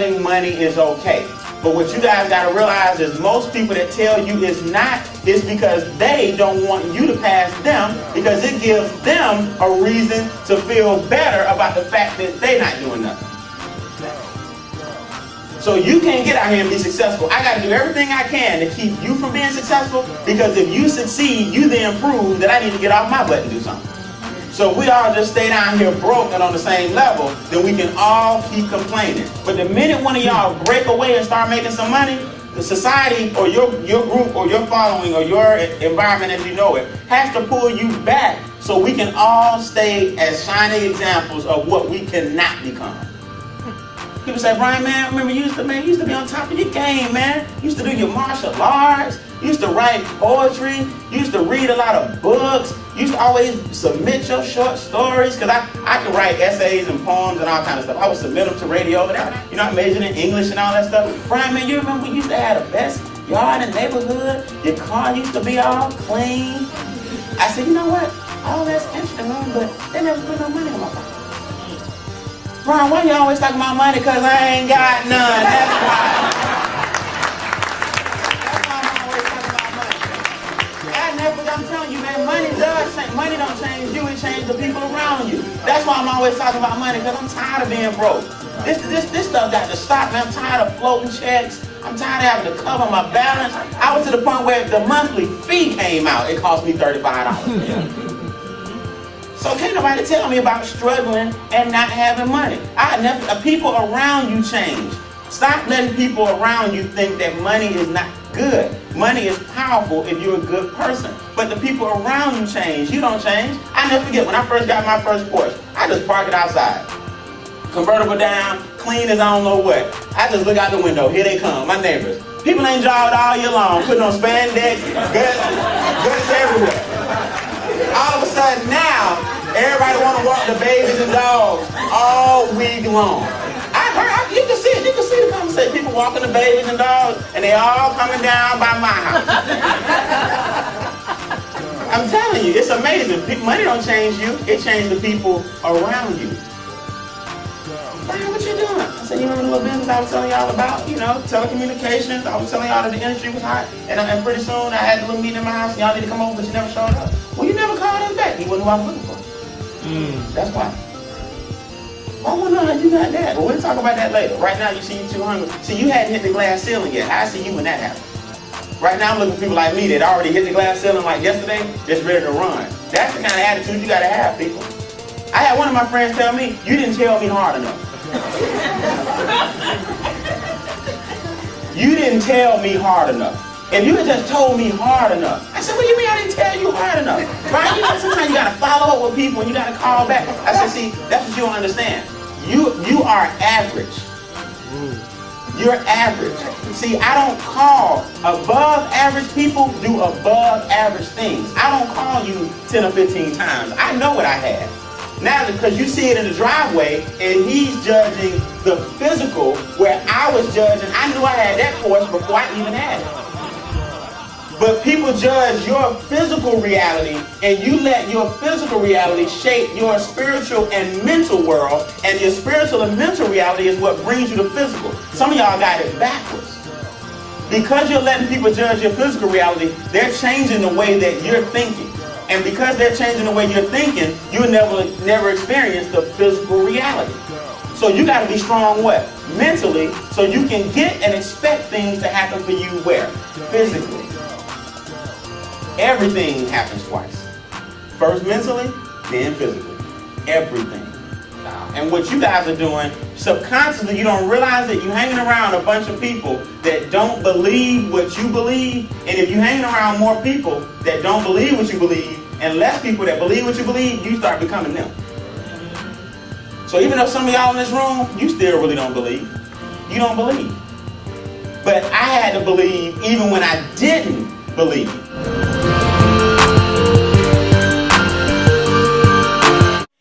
having money is okay. But what you guys got to realize is most people that tell you it's not, is because they don't want you to pass them, because it gives them a reason to feel better about the fact that they're not doing nothing. So you can't get out here and be successful. I got to do everything I can to keep you from being successful, because if you succeed, you then prove that I need to get off my butt and do something. So if we all just stay down here broke and on the same level, then we can all keep complaining. But the minute one of y'all break away and start making some money, the society or your group or your following or your environment as you know it has to pull you back so we can all stay as shining examples of what we cannot become. People say, Brian, man, remember you used to be on top of your game, man. You used to do your martial arts. You used to write poetry. You used to read a lot of books. You used to always submit your short stories, because I could write essays and poems and all kind of stuff. I would submit them to radio. You know, I majored in English and all that stuff. Brian, man, you remember we used to have the best yard in the neighborhood? Your car used to be all clean. I said, you know what? All that's interesting, man, but they never put no money in my pocket. Brian, why you always talking about money? Because I ain't got none. That's why. That's why I'm always talking about money. I'm telling you, man, money does change. Money don't change you, it changes the people around you. That's why I'm always talking about money, because I'm tired of being broke. This stuff got to stop, man. I'm tired of floating checks. I'm tired of having to cover my balance. I was to the point where if the monthly fee came out, it cost me $35. So can't nobody tell me about struggling and not having money. People around you change. Stop letting people around you think that money is not good. Money is powerful if you're a good person. But the people around you change. You don't change. I never forget when I first got my first Porsche, I just parked it outside. Convertible down, clean as I don't know what. I just look out the window. Here they come, my neighbors. People ain't jogged all year long, putting on spandex, guts everywhere. All of a sudden now, everybody want to walk the babies and dogs all week long. You can see it. You can see the conversation. People walking the babies and dogs, and they all coming down by my house. I'm telling you, it's amazing. Money don't change you. It changes the people around you. Brian, what you doing? I said, you remember the little business I was telling y'all about? You know, telecommunications. I was telling y'all that the industry was hot. And pretty soon I had a little meeting in my house, and y'all need to come over, but you never showed up. Well, you never called us back. You wasn't who I was looking for. That's why. I want to know how you got that. But we'll talk about that later. Right now, you see you too hungry. See, you hadn't hit the glass ceiling yet. I see you when that happened. Right now, I'm looking for people like me that already hit the glass ceiling like yesterday, just ready to run. That's the kind of attitude you got to have, people. I had one of my friends tell me, you didn't tell me hard enough. You didn't tell me hard enough. If you had just told me hard enough. I said, what do you mean I didn't tell you hard enough? Right? You know, sometimes you got to follow up with people and you got to call back. I said, see, that's what you don't understand. You are average. You're average. See, I don't call above average people do above average things. I don't call you 10 or 15 times. I know what I have. Now, because you see it in the driveway and he's judging the physical where I was judging, I knew I had that Porsche before I even had it. But people judge your physical reality, and you let your physical reality shape your spiritual and mental world, and your spiritual and mental reality is what brings you to physical. Some of y'all got it backwards. Because you're letting people judge your physical reality, they're changing the way that you're thinking. And because they're changing the way you're thinking, you'll never experience the physical reality. So you got to be strong what? Mentally, so you can get and expect things to happen for you where? Physically. Everything happens twice. First mentally, then physically. Everything. And what you guys are doing, subconsciously, you don't realize that you're hanging around a bunch of people that don't believe what you believe. And if you're hanging around more people that don't believe what you believe, and less people that believe what you believe, you start becoming them. So even though some of y'all in this room, you still really don't believe. You don't believe. But I had to believe even when I didn't believe.